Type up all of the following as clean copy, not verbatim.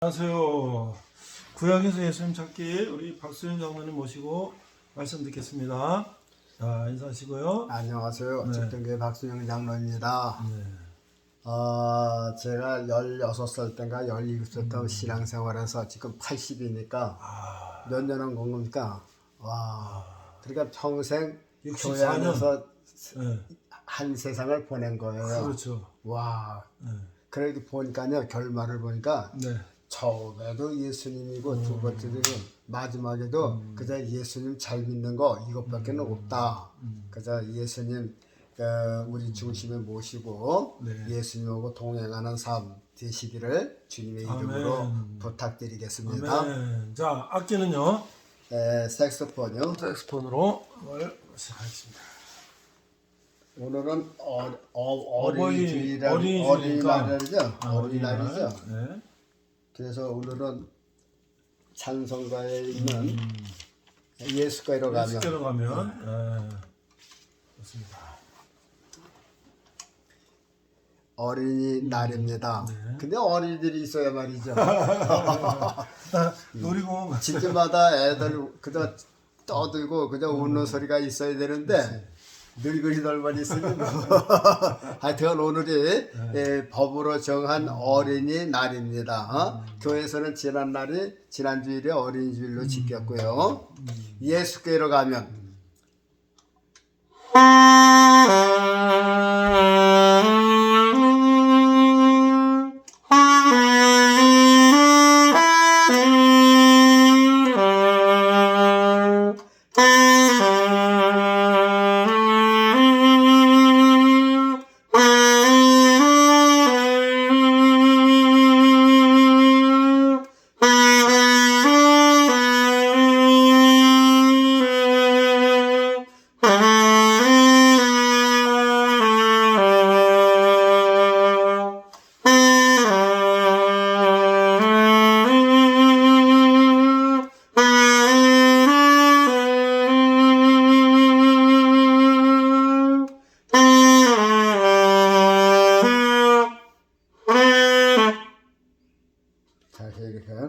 안녕하세요. 구약에서 예수님 찾기 우리 박수현 장로님 모시고 말씀 듣겠습니다. 자, 인사하시고요. 안녕하세요. 네. 집정교회 박수영 장로입니다. 네. 제가 16살 때인가 17살 때 신앙생활해서 지금 80이니까 몇 년 한 겁니까? 와, 그러니까 평생 64 교회 안에서 네. 한 세상을 보낸 거예요. 그렇죠. 와, 네. 그렇게 보니까요, 결말을 보니까 네. 처음에도 예수님이고 두 번째도 마지막에도 그저 예수님 잘 믿는 거 이것밖에 없다. 그저 예수님 우리 중심에 모시고 네. 예수님하고 동행하는 삶 되시기를 주님의 이름으로 아멘. 부탁드리겠습니다. 아멘. 자, 악기는요. 색소폰요. 색스폰으로 시작하겠습니다. 오늘은 어린이주의니까. 어린이날이죠. 아, 어린이날이죠. 네. 그래서 오늘은 찬송가에 있는 예수가로 가면 예수께로 가면 네. 좋습니다. 어린이날입니다. 근데 어린이들이 있어야 말이죠. 놀이공원 집집마다 애들 그저 떠들고 그저 웃는 소리가 있어야 되는데 늙은이들만 있으니 하여튼 오늘이 법으로 정한 어린이날입니다. 교회에서는 지난주일에 어린이주일로 지켰고요. 예수께로 가면 이렇게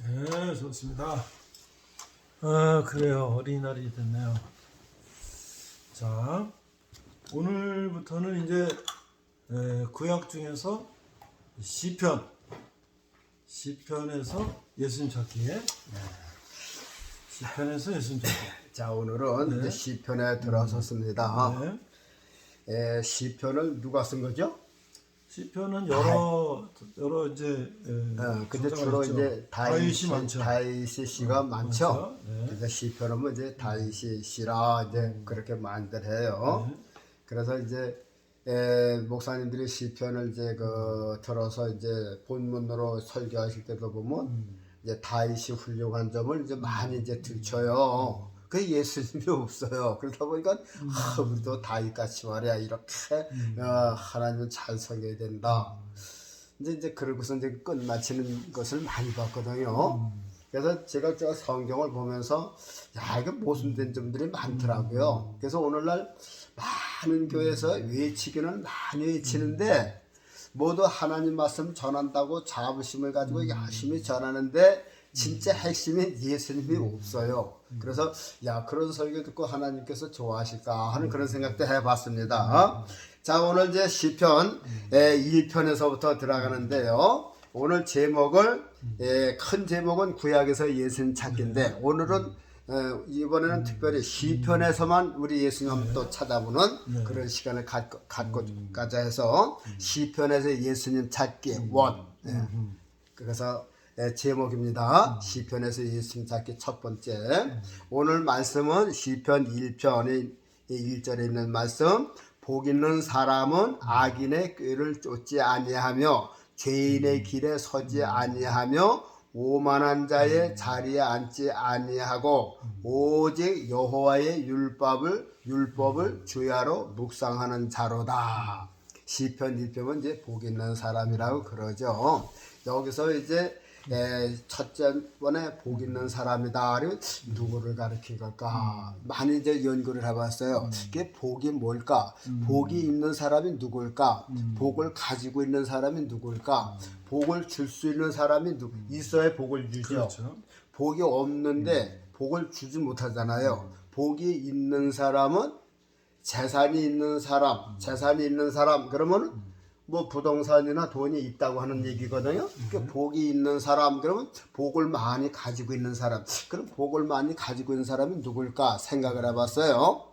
네, 좋습니다. 그래요. 어린이날이 됐네요. 자, 오늘부터는 이제 구약 중에서 시편에서 예수님 찾기. 시편에서 예수님 찾기. 자 오늘은 이제 시편에 들어섰습니다. 네. 시편을 누가 쓴 거죠? 시편은 여러 이제 근데 저자가 주로 있죠. 이제 다윗이 많죠. 다윗의 시가 많죠. 많죠. 네. 그래서 시편은 뭐 이제 다윗의 시라 이제 그렇게 많이들 해요. 그래서 이제 목사님들이 시편을 이제 들어서 이제 본문으로 설교하실 때도 보면 이제 다윗이 훌륭한 점을 이제 많이 이제 들춰요. 그 예수님이 없어요. 그러다 보니까 우리도 다윗같이 말이야 이렇게 하나님은 잘 섬겨야 된다. 이제 그러고서 이제 끝마치는 것을 많이 봤거든요. 그래서 제가 저 성경을 보면서 야 이거 모순된 점들이 많더라고요. 그래서 오늘날 많은 교회에서 외치기는 많이 외치는데 모두 하나님 말씀 전한다고 자부심을 가지고 열심히 전하는데 진짜 핵심이 예수님이 없어요. 그래서 야 그런 설교 듣고 하나님께서 좋아하실까 하는 그런 생각도 해봤습니다. 자 오늘 이제 시편 1편에서부터 들어가는데요. 오늘 제목을 큰 제목은 구약에서 예수님 찾기인데 오늘은 이번에는 특별히 시편에서만 우리 예수님 또 찾아보는 그런 시간을 갖고자 해서 시편에서 예수님 찾기 원. 그래서 제목입니다. 시편에서 예수님 찾기 첫 번째. 오늘 말씀은 시편 1편의 1절에 있는 말씀. 복 있는 사람은 악인의 꾀를 쫓지 아니하며 죄인의 길에 서지 아니하며 오만한 자의 자리에 앉지 아니하고 오직 여호와의 율법을 주야로 묵상하는 자로다. 시편 1편은 이제 복 있는 사람이라고 그러죠. 여기서 이제 첫째 번에 복 있는 사람이다를 누구를 가리킨 걸까? 많이 이제 연구를 해봤어요. 이게 복이 뭘까? 복이 있는 사람이 누굴까? 복을 가지고 있는 사람이 누굴까? 복을 줄 수 있는 사람이 있어야 복을 주죠. 그렇죠. 복이 없는데 복을 주지 못하잖아요. 복이 있는 사람은 재산이 있는 사람 그러면 뭐 부동산이나 돈이 있다고 하는 얘기거든요. 그러니까 복이 있는 사람 그러면 복을 많이 가지고 있는 사람. 그럼 복을 많이 가지고 있는 사람이 누굴까 생각을 해봤어요.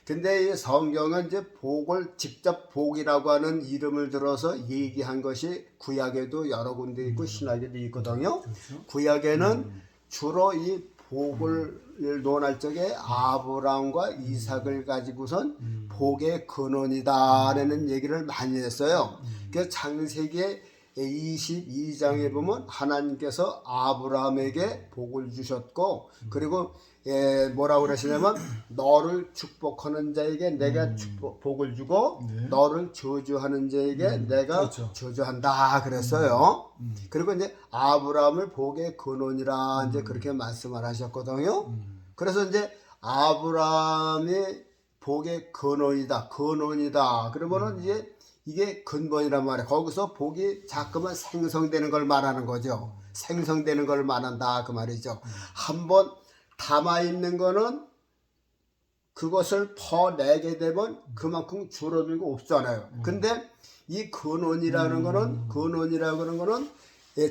근데 이 성경은 이제 복을 직접 복이라고 하는 이름을 들어서 얘기한 것이 구약에도 여러 군데 있고 신약에도 있거든요. 그렇죠. 구약에는 주로 이 복을 논할 적에 아브라함과 이삭을 가지고선 복의 근원이다라는 얘기를 많이 했어요. 그래서 창세기 22장에 보면 하나님께서 아브라함에게 복을 주셨고 그리고 뭐라고 그러시냐면 너를 축복하는 자에게 내가 복을 주고 너를 저주하는 자에게 내가 그렇죠. 저주한다 그랬어요. 그리고 이제 아브라함을 복의 근원이라 이제 그렇게 말씀을 하셨거든요. 그래서 이제 아브라함이 복의 근원이다. 그러면은 이제 이게 근본이란 말이에요. 거기서 복이 자꾸만 생성되는 걸 말하는 거죠. 생성되는 걸 말한다 그 말이죠. 한번 담아 있는 거는 그것을 퍼내게 되면 그만큼 줄어들고 없잖아요. 근데 이 근원이라는 거는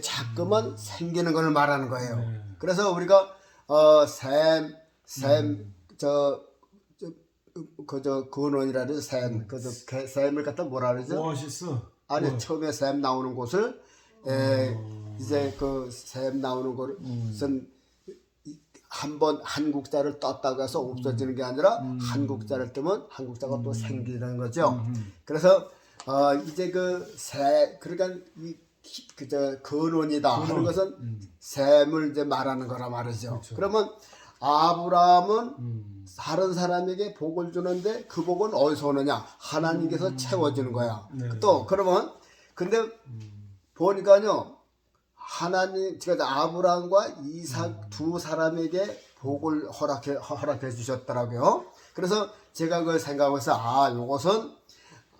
자꾸만 생기는 걸 말하는 거예요. 그래서 우리가 근원이라는 샘을 갖다 뭐라 그러죠? 오아시스. 아니 처음에 샘 나오는 곳을 이제 그 샘 나오는 곳은 한번 한국자를 떴다고 해서 없어지는 게 아니라 한국자를 뜨면 한국자가 또 생기는 거죠. 그래서 이제 그러니까 근원이다 하는 것은 샘을 이제 말하는 거라 말이죠. 그렇죠. 그러면 아브라함은 다른 사람에게 복을 주는데 그 복은 어디서 오느냐? 하나님께서 채워주는 거야. 또 그러면 근데 보니까요. 하나님 제가 아브라함과 이삭 두 사람에게 복을 허락해 주셨더라고요. 그래서 제가 그걸 생각해서 요것은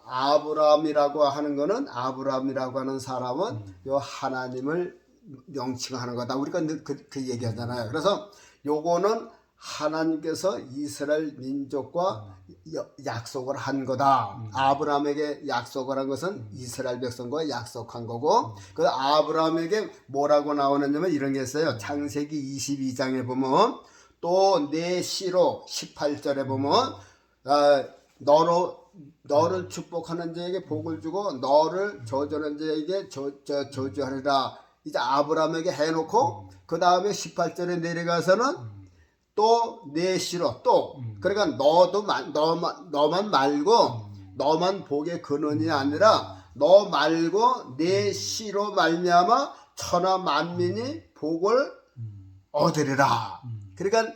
아브라함이라고 하는 사람은 요 하나님을 명칭하는 거다. 우리가 늘 그 얘기하잖아요. 그래서 요거는 하나님께서 이스라엘 민족과 약속을 한 거다. 아브라함에게 약속을 한 것은 이스라엘 백성과 약속한 거고, 그 아브라함에게 뭐라고 나오느냐면 이런 게 있어요. 창세기 22장에 보면 또 내 시로 18절에 보면 너를 축복하는 자에게 복을 주고 너를 저주하는 자에게 저주하리라. 이제 아브라함에게 해놓고 그 다음에 18절에 내려가서는 또 내 시로 또 그러니까 너만 말고 너만 복의 근원이 아니라 너 말고 내 시로 말미암아 천하 만민이 복을 얻으리라. 그러니까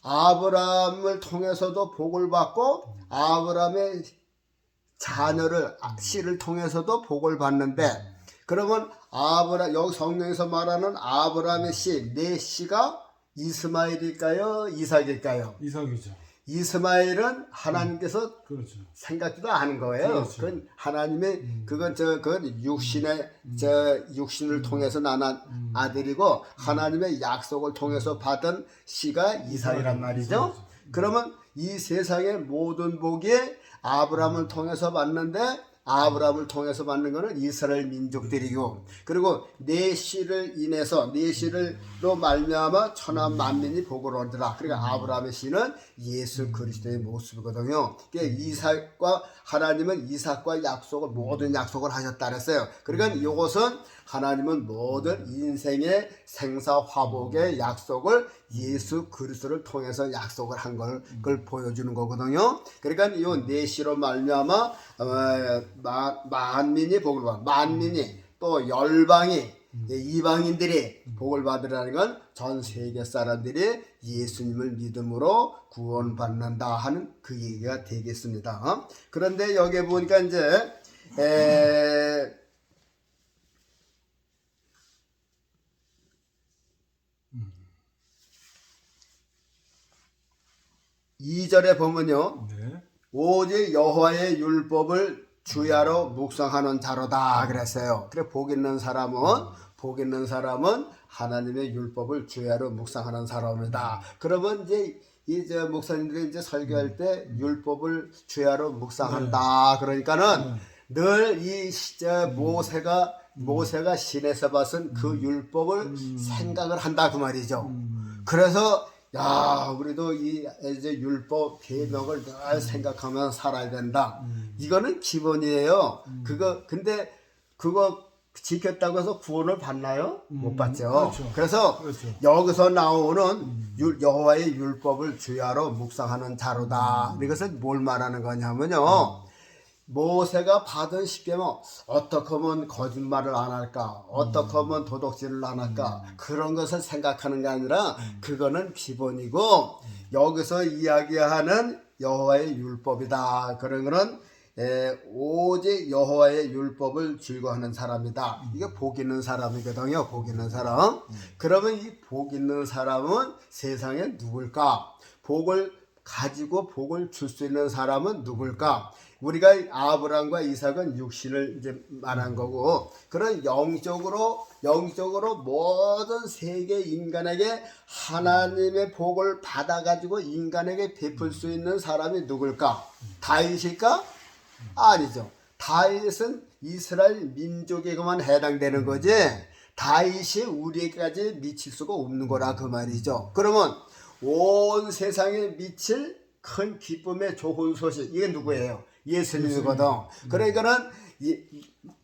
아브라함을 통해서도 복을 받고 아브라함의 자녀를 씨를 통해서도 복을 받는데 그러면 여기 성경에서 말하는 아브라함의 씨, 내 씨가 이스마엘일까요? 이삭일까요? 이삭이죠. 이스마엘은 하나님께서 그렇죠. 생각지도 않은 거예요. 그렇죠. 그건 하나님의 그건 육신을 통해서 낳은 아들이고 하나님의 약속을 통해서 받은 씨가 이삭이란 말이죠. 그러면 이 세상의 모든 복이 아브라함을 통해서 받는데 아브라함을 통해서 받는 거는 이스라엘 민족들이고, 그리고 내 씨를 인해서 내 씨를로 말미암아 천하 만민이 복을 얻으라. 그러니까 아브라함의 씨는 예수 그리스도의 모습이거든요. 그러니까 이삭과 하나님은 이삭과 약속을 모든 약속을 하셨다 그랬어요. 그러니까 이것은 하나님은 모든 인생의 생사화복의 약속을 예수 그리스도를 통해서 약속을 한 걸 보여주는 거거든요. 그러니까 이 내시로 말미암아 만민이 복을 받아, 만민이 또 열방이 이방인들이 복을 받으라는 건 전 세계 사람들이 예수님을 믿음으로 구원받는다 하는 그 얘기가 되겠습니다. 그런데 여기 보니까 이제 2절에 보면요. 네. 오직 여호와의 율법을 주야로 묵상하는 자로다 그랬어요. 그래 복 있는 사람은 하나님의 율법을 주야로 묵상하는 사람이다. 그러면 이제 목사님들이 이제 설교할 때 율법을 주야로 묵상한다. 그러니까는 늘 이 모세가 신에서 봤은 그 율법을 생각을 한다 그 말이죠. 그래서 우리도 이제 율법 계명을 늘 생각하면 살아야 된다. 이거는 기본이에요. 근데 그거 지켰다고 해서 구원을 받나요? 못 받죠. 그렇죠. 그래서 그렇죠. 여기서 나오는 여호와의 율법을 주야로 묵상하는 자로다. 이것은 뭘 말하는 거냐면요. 모세가 받은 십계명 어떻게 하면 거짓말을 안 할까, 어떻게 하면 도둑질을 안 할까, 그런 것을 생각하는 게 아니라 그거는 기본이고, 여기서 이야기하는 여호와의 율법이다. 그런 거는 오직 여호와의 율법을 즐거워하는 사람이다. 이게 복 있는 사람이거든요. 복 있는 사람. 그러면 이 복 있는 사람은 세상에 누굴까? 복을 가지고 복을 줄 수 있는 사람은 누굴까? 우리가 아브라함과 이삭은 육신을 이제 말한 거고, 그런 영적으로 모든 세계 인간에게 하나님의 복을 받아가지고 인간에게 베풀 수 있는 사람이 누굴까? 다윗일까? 아니죠. 다윗은 이스라엘 민족에게만 해당되는 거지, 다윗이 우리에게까지 미칠 수가 없는 거라 그 말이죠. 그러면 온 세상에 미칠 큰 기쁨의 좋은 소식, 이게 누구예요? 예수님이거든. 그러니까는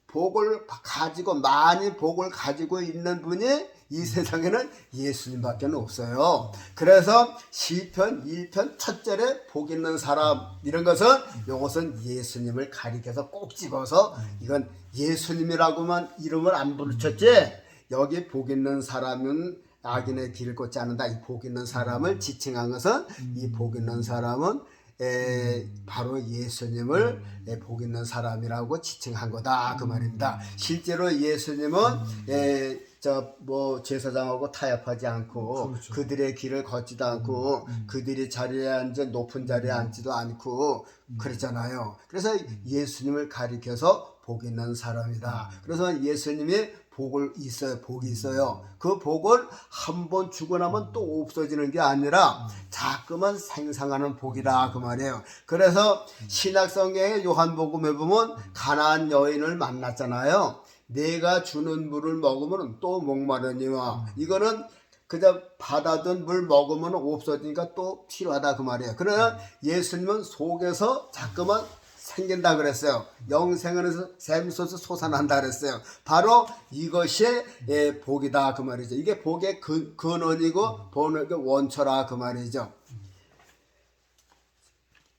복을 가지고, 많이 복을 가지고 있는 분이 이 세상에는 예수님밖에 없어요. 그래서 시편 1편 첫 절에 복 있는 사람, 이런 것은 이것은 예수님을 가리켜서 꼭 집어서, 이건 예수님이라고만 이름을 안 부르쳤지, 여기 복 있는 사람은 악인의 길을 걷지 않는다. 이 복 있는 사람을 지칭한 것은, 이 복 있는 사람은 바로 예수님을 복 있는 사람이라고 지칭한 거다 그 말입니다. 실제로 예수님은 제사장하고 타협하지 않고, 그렇죠. 그들의 길을 걷지도 않고, 그들이 자리에 앉아 높은 자리에 앉지도 않고 그랬잖아요. 그래서 예수님을 가리켜서 복 있는 사람이다. 그래서 예수님이 복이 있어요. 그 복은 한 번 주고 나면 또 없어지는 게 아니라 자꾸만 생성하는 복이다 그 말이에요. 그래서 신약성경의 요한복음에 보면 가나안 여인을 만났잖아요. 내가 주는 물을 먹으면 또 목마르니와, 이거는 그저 받아둔 물 먹으면 없어지니까 또 필요하다 그 말이에요. 그러나 예수님은 속에서 자꾸만 생긴다 그랬어요. 영생은 샘솟아 솟아난다 그랬어요. 바로 이것이 복이다 그 말이죠. 이게 복의 근원이고 복의 원초라 그 말이죠.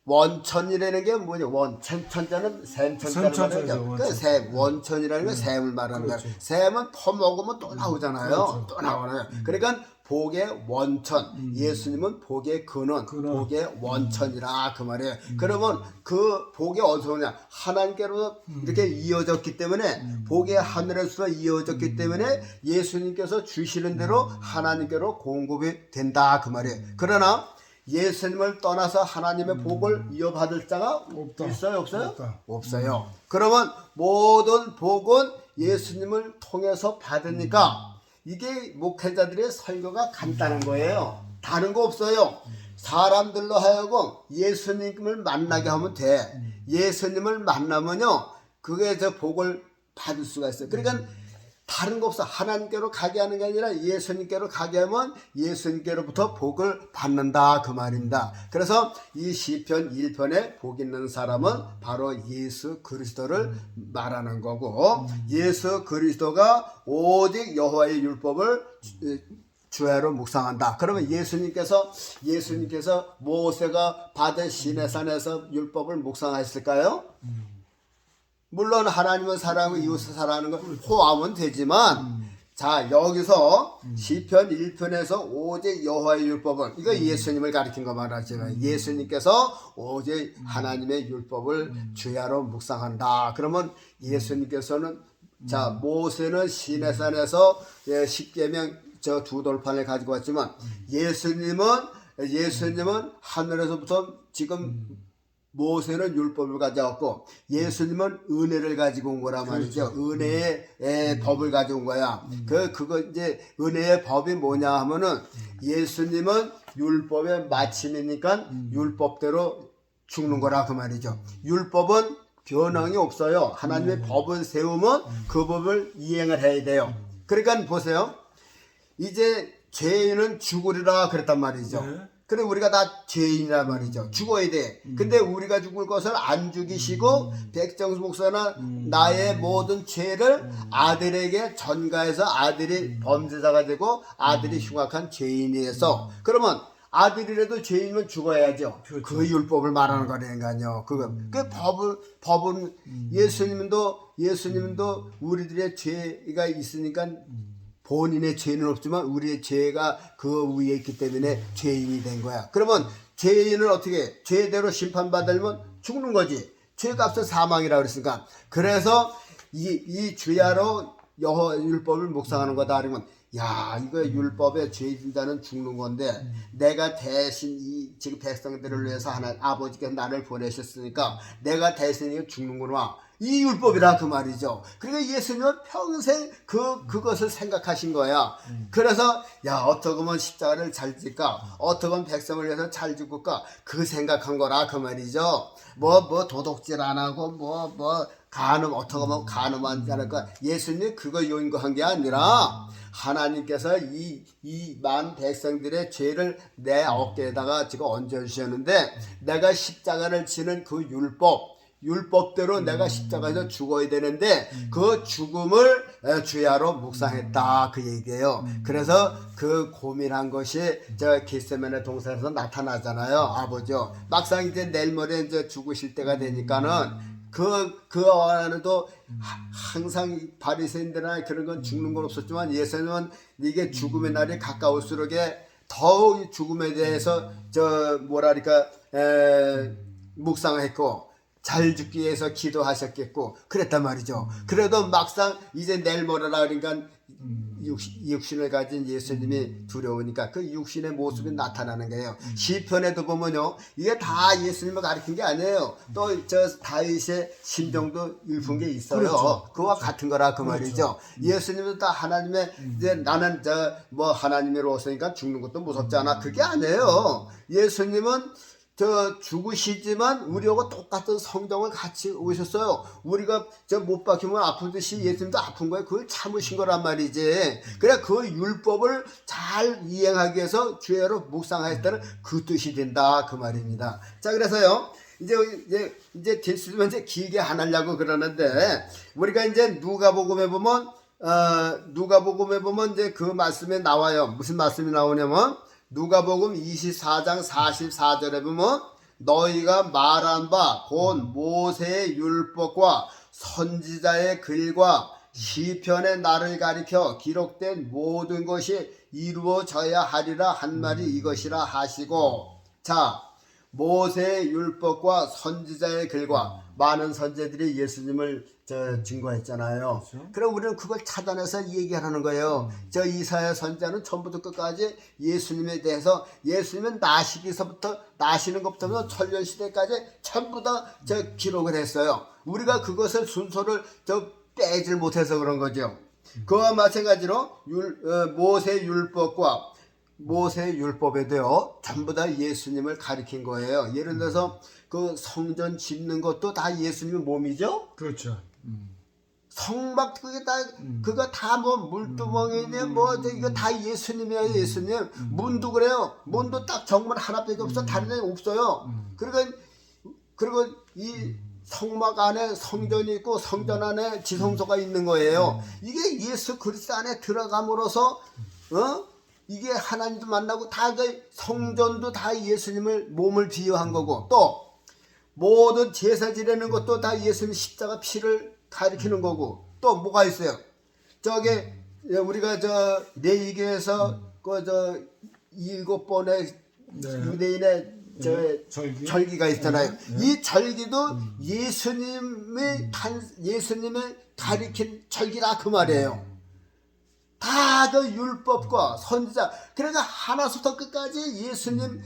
원천이라는 게 뭐죠? 천자는 샘천자를 말하는 거죠. 원천이라는 게 샘을 말하는 거예요. 샘은 퍼먹으면 또 나오잖아요. 그렇죠. 또 나오잖아요. 그러니까 복의 원천, 예수님은 복의 근원, 복의 원천이라 그 말이에요. 그러면 그 복이 어디서 오냐? 하나님께로 이렇게 이어졌기 때문에, 복의 하늘에서 이어졌기 때문에 예수님께서 주시는 대로 하나님께로 공급이 된다 그 말이에요. 그러나 예수님을 떠나서 하나님의 복을 이어받을 자가 없다. 있어요? 없어요? 없다. 없어요. 그러면 모든 복은 예수님을 통해서 받으니까, 이게 목회자들의 설교가 간단한 거예요. 다른 거 없어요. 사람들로 하여금 예수님을 만나게 하면 돼. 예수님을 만나면요, 그게 저 복을 받을 수가 있어요. 그러니까 다른 거 없어. 하나님께로 가게 하는 게 아니라 예수님께로 가게 하면 예수님께로부터 복을 받는다 그 말입니다. 그래서 이 시편 1편에 복 있는 사람은 바로 예수 그리스도를 말하는 거고, 예수 그리스도가 오직 여호와의 율법을 주야로 묵상한다. 그러면 예수님께서 모세가 받은 시내산에서 율법을 묵상했을까요? 물론 하나님을 사랑하고 이웃을 사랑하는 걸 포함은 되지만, 자 여기서 시편 1편에서 오직 여호와의 율법은, 이거 예수님을 가리킨 거 말하지만 예수님께서 오직 하나님의 율법을 주야로 묵상한다. 그러면 예수님께서는 자 모세는 시내산에서 십계명 저 두 돌판을 가지고 왔지만 예수님은 하늘에서부터 지금 모세는 율법을 가져왔고 예수님은 은혜를 가지고 온 거란 말이죠. 은혜의 법을 가지고 온 거야. 그거 이제 은혜의 법이 뭐냐 하면은 예수님은 율법의 마침이니까 율법대로 죽는 거라 그 말이죠. 율법은 변형이 없어요. 하나님의 법을 세우면 그 법을 이행을 해야 돼요. 그러니까 보세요. 이제 죄인은 죽으리라 그랬단 말이죠. 네. 그래 우리가 다 죄인이란 말이죠. 죽어야 돼. 근데 우리가 죽을 것을 안 죽이시고 백정수 목사나 나의 모든 죄를 아들에게 전가해서 아들이 범죄자가 되고 아들이 흉악한 죄인이어서 그러면 아들이라도 죄인이면 죽어야죠. 그렇죠. 그 율법을 말하는 거라니까요. 그 법은 예수님도 우리들의 죄가 있으니까 본인의 죄는 없지만 우리의 죄가 그 위에 있기 때문에 죄인이 된 거야. 그러면 죄인은 어떻게 죄대로 심판받으면 죽는 거지. 죄값은 사망이라고 그랬으니까. 그래서 이 주야로 여호와 율법을 묵상하는 거다. 그러면 야 이거 율법에 죄진 자는 죽는 건데 내가 대신 이 지금 백성들을 위해서 아버지께서 나를 보내셨으니까 내가 대신 이거 죽는구나. 이 율법이라 그 말이죠. 그러니까 예수님은 평생 그것을 생각하신 거야. 그래서 야 어떻게 하면 십자가를 잘 질까, 어떻게 하면 백성을 위해서 잘 죽을까, 그 생각한 거라 그 말이죠. 뭐 도둑질 안 하고 간음 어떻게 하면 간음하지 않을까. 예수님이 그거 요인한 게 아니라 하나님께서 이 많은 백성들의 죄를 내 어깨에다가 지금 얹어주셨는데 내가 십자가를 지는 그 율법대로 내가 십자가에서 죽어야 되는데 그 죽음을 주야로 묵상했다 그 얘기예요. 그래서 그 고민한 것이 저 겟세마네 동산에서 나타나잖아요. 아버지요. 막상 이제 내일 모레 이제 죽으실 때가 되니까는 그 안에도 항상 바리새인들이나 그런 건 죽는 건 없었지만 예수님은 이게 죽음의 날이 가까울수록 더욱 죽음에 대해서 묵상했고 잘 죽기 위해서 기도하셨겠고 그랬단 말이죠. 그래도 막상 이제 내일 모레라 그러니까 육신을 가진 예수님이 두려우니까 그 육신의 모습이 나타나는 거예요. 시편에도 보면요 이게 다 예수님을 가리킨 게 아니에요. 또 저 다윗의 심정도 읊은 게 있어요. 그렇죠. 그와 같은 거라 그 말이죠. 예수님은 다 하나님의 이제 나는 하나님으로서니까 죽는 것도 무섭지 않아 그게 아니에요. 예수님은 죽으시지만 우리하고 똑같은 성정을 같이 오셨어요. 우리가 못 박히면 아프듯이 예수님도 아픈 거예요. 그걸 참으신 거란 말이지. 그래 그 율법을 잘 이행하기 위해서 주야로 묵상하였다는 그 뜻이 된다 그 말입니다. 자 그래서요 이제 길수면 이제 길게 안 하려고 그러는데 우리가 이제 누가복음에 보면 이제 그 말씀에 나와요. 무슨 말씀이 나오냐면 누가복음 24장 44절에 보면 너희가 말한 바 곧 모세의 율법과 선지자의 글과 시편의 날을 가리켜 기록된 모든 것이 이루어져야 하리라 한 말이 이것이라 하시고 자 모세의 율법과 선지자의 글과 많은 선지자들이 예수님을 증거했잖아요. 그렇죠. 그럼 우리는 그걸 찾아내서 얘기하는 거예요. 저 이사야 선지자는 처음부터 끝까지 예수님에 대해서 예수님은 나시는 것부터 천년 시대까지 전부 다 기록을 했어요. 우리가 그것을 순서를 빼질 못해서 그런 거죠. 그와 마찬가지로 모세 율법과 모세의 율법에도요 전부 다 예수님을 가리킨 거예요. 예를 들어서 그 성전 짓는 것도 다 예수님의 몸이죠. 그렇죠. 성막 그게 다 그거 다 뭐 물두멍이네 뭐 이거 다 예수님이야 예수님. 문도 그래요. 문도 딱 정문 하나밖에 없어. 다른 데 없어요. 그리고 이 성막 안에 성전이 있고 성전 안에 지성소가 있는 거예요. 이게 예수 그리스도 안에 들어감으로써 이게 하나님도 만나고 다 그 성전도 다 예수님을 몸을 비유한 거고 또 모든 제사 지내는 것도 다 예수님 십자가 피를 가리키는 거고 또 뭐가 있어요? 저기 우리가 저 레위기에서 그 저 7번의 유대인의 저 절기가 있잖아요. 이 절기도 예수님을 가리킨 절기라 그 말이에요. 다 그 율법과 선지자 그러니까 하나부터 끝까지 예수님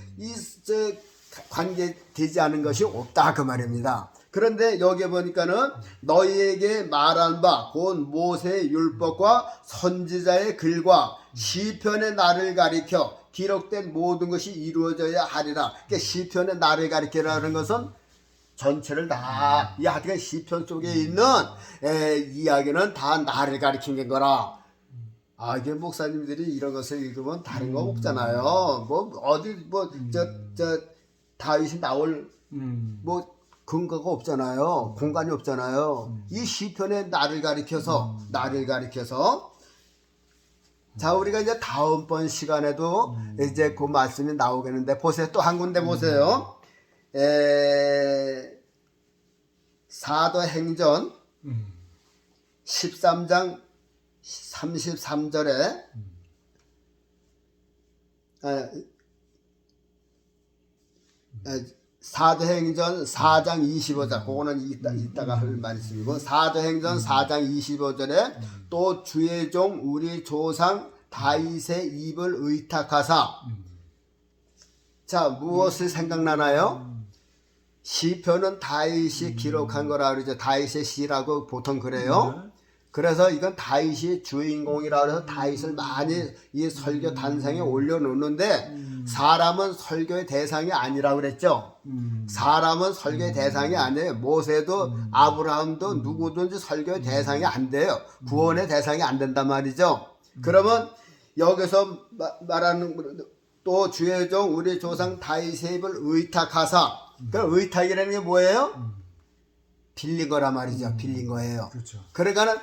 관계되지 않은 것이 없다 그 말입니다. 그런데 여기 보니까는 너희에게 말한 바 곧 모세의 율법과 선지자의 글과 시편의 날을 가리켜 기록된 모든 것이 이루어져야 하리라. 그러니까 시편의 날을 가리키라는 것은 전체를 다 이 하여튼 시편 속에 있는 이야기는 다 나를 가리킨 거라. 아, 이게 목사님들이 이런 것을 읽으면 다른 거 없잖아요. 뭐 어디 저 다윗이 나올 뭐 근거가 없잖아요. 공간이 없잖아요. 이 시편에 나를 가리켜서 자 우리가 이제 다음번 시간에도 이제 그 말씀이 나오겠는데 보세요. 또 한 군데 보세요. 사도행전 13장 33절에 사도행전 4장 25절 그거는 이따가 할 말씀이고 사도행전 4장 25절에 또 주의 종 우리 조상 다윗의 입을 의탁하사 자 무엇을 생각나나요? 시편은 다윗이 기록한 거라 그러죠. 다윗의 시라고 보통 그래요. 그래서 이건 다윗이 주인공이라 해서 다윗을 많이 이 설교 단상에 올려놓는데 사람은 설교의 대상이 아니라 그랬죠. 사람은 설교의 대상이 아니에요. 모세도 아브라함도 누구든지 설교의 대상이 안 돼요. 구원의 대상이 안 된단 말이죠. 그러면 여기서 말하는 또 주의 종 우리 조상 다윗의 입을 의탁하사 그 의탁이라는 게 뭐예요? 빌린 거란 말이죠. 빌린 거예요. 그렇죠. 그러니까는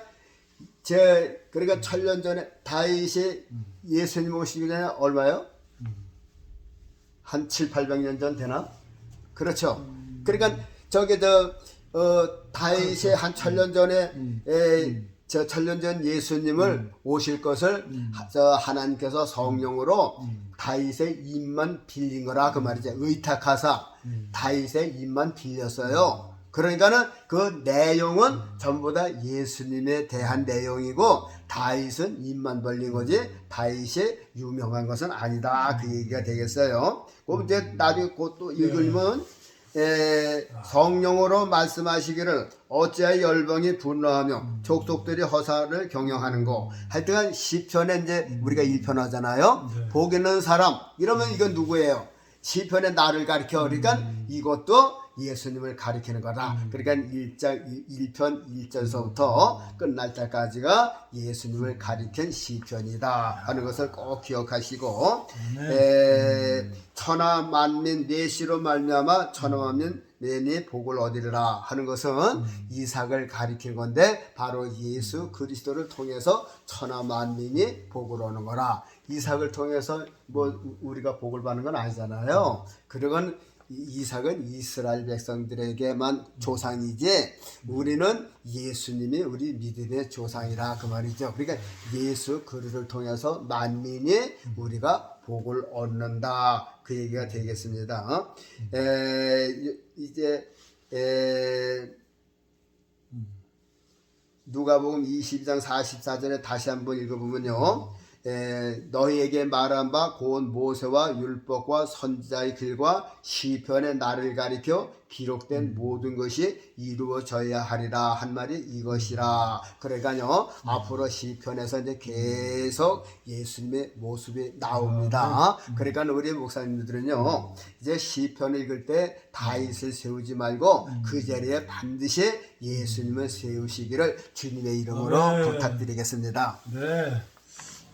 그러니까 1000년 전에 다윗이 예수님 오시기 전에 얼마요? 한 700~800년 전 되나? 그렇죠. 그러니까 저기 다윗이 한 1000년 전에 1000년 전 예수님을 오실 것을 하나님께서 성령으로 다윗의 입만 빌린 거라 그 말이죠. 의탁하사 다윗의 입만 빌렸어요. 그러니까는 그 내용은 전부 다 예수님에 대한 내용이고 다윗은 입만 벌린 거지 다윗이 유명한 것은 아니다 그 얘기가 되겠어요. 그럼 이제 나중에 그것도 읽으면 성령으로 말씀하시기를 어찌하여 열방이 분노하며 족속들이 허사를 경영하는고 하여튼 시편에 이제 우리가 1편 하잖아요. 복 있는 사람 이러면 이건 누구예요? 시편에 나를 가리켜 그러니까 이것도 예수님을 가리키는 거다. 그러니까 1편 1절서부터 끝날 때까지가 예수님을 가리킨 시편이다 하는 것을 꼭 기억하시고 천하 만민 내시로 말미암아 천하 만민 내니 복을 얻으리라 하는 것은 이삭을 가리킨 건데 바로 예수 그리스도를 통해서 천하 만민이 복을 얻는 거라. 이삭을 통해서 뭐 우리가 복을 받는 건 아니잖아요. 그러건 이삭은 이스라엘 백성들에게만 조상이지 우리는 예수님이 우리 믿음의 조상이라 그 말이죠. 그러니까 예수 그리스도를 통해서 만민이 우리가 복을 얻는다 그 얘기가 되겠습니다. 이제 누가복음 22장 44절에 다시 한번 읽어보면요. 너희에게 말한 바 곧 모세와 율법과 선지자의 글과 시편의 나를 가리켜 기록된 모든 것이 이루어져야 하리라 한 말이 이것이라. 그러니까요 앞으로 시편에서 이제 계속 예수님의 모습이 나옵니다. 그러니까 우리 목사님들은요 이제 시편 읽을 때 다윗을 세우지 말고 그 자리에 반드시 예수님을 세우시기를 주님의 이름으로 부탁드리겠습니다. 네.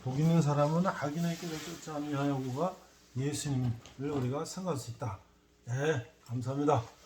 복 있는 사람은 악인에게 쫓지 아니하여고가 예수님을 우리가 생각할 수 있다. 네, 감사합니다.